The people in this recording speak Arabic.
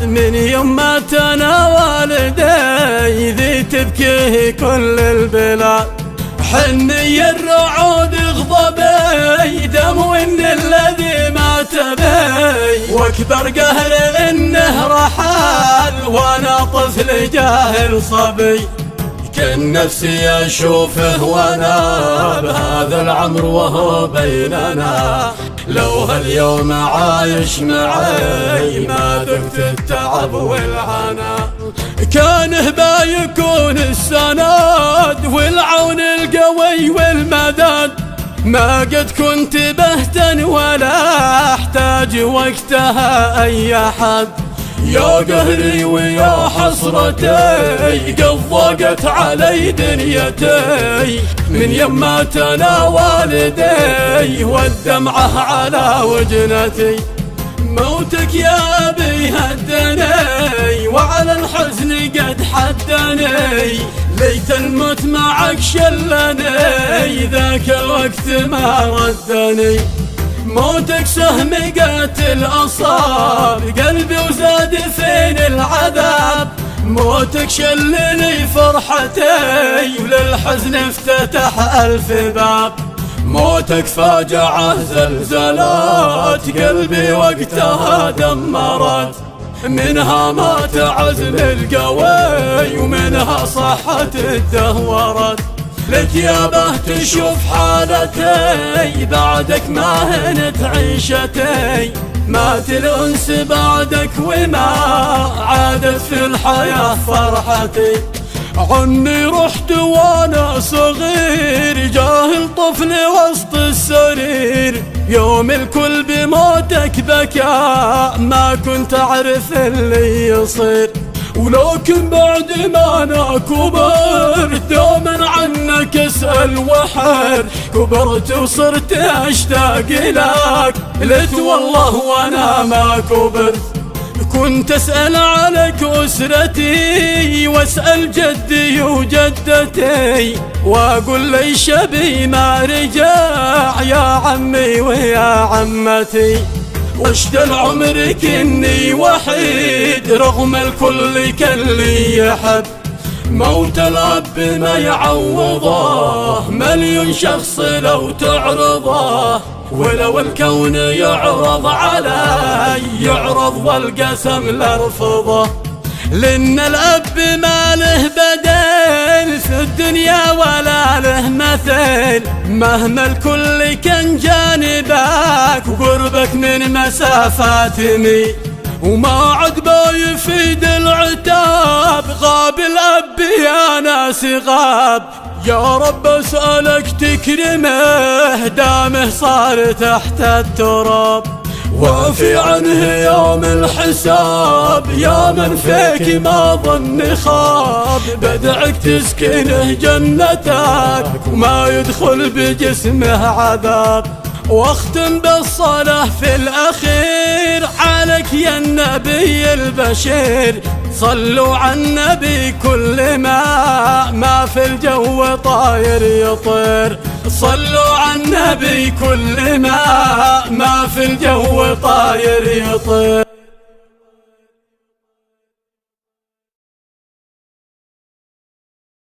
من يوم ماتنا والدي ذي تبكيه كل البلاد. حني الرعود غضبي دم ان الذي مات بي، واكبر قهر انه رحل وانا طفل جاهل صبي. كان نفسي اشوفه وانا بهذا العمر وهو بيننا، لو هاليوم عايش معي ما ذقت التعب والعنا. كان بايكون السند والعون القوي والمدد، ما قد كنت بهتا ولا احتاج وقتها اي احد. يا قهري ويا حسرتي قد ضاقت علي دنيتي، من يوم ماتنا والدي والدمعة على وجنتي. موتك يا أبي هدني وعلى الحزن قد حدني، ليت الموت معك شلني ذاك الوقت ما ردني. موتك سهم قاتل أصاب قلبي وزاد فين العذاب، موتك شلني فرحتي وللحزن افتتح ألف باب. موتك فاجعة زلزلات قلبي وقتها دمرت، منها مات عزم القوي ومنها صحة تدهورت. لك يابه تشوف حالتي بعدك ما هنت عيشتي، مات الأنس بعدك وما عادت في الحياة فرحتي. عني رحت وانا صغير جاهل طفل وسط السرير، يوم الكل بموتك بكى ما كنت اعرف اللي يصير. ولكن بعد ما انا كبرت دوما عنك اسأل وحر، كبرت وصرت اشتاق لك قلت والله وانا ما كبرت. كنت اسأل عليك اسرتي واسأل جدي وجدتي، واقول لي شبي ما رجع يا عمي ويا عمتي. واشت العمر كني وحيد رغم الكل كاللي يحب، موت الأب ما يعوضه مليون شخص لو تعرضه. ولو الكون يعرض علي يعرض والقسم لارفضه، لأن الأب ما له بدل في الدنيا ولا له مثل. مهما الكل كان جانبك وقربك من مسافات ميل، وما عد يفيد العتاب غاب الأب يا ناس غاب. يا رب اسألك تكرمه دامه صار تحت التراب، وعفي عنه يوم الحساب يا من فيك ما ظن خاب. بدعك تسكنه جنتك وما يدخل بجسمه عذاب، واختم بالصلاة في الأخير عليك يا النبي البشير. صلوا على النبي كل ما في الجو طاير يطير، صلوا على النبي كل ما في الجو طاير يطير.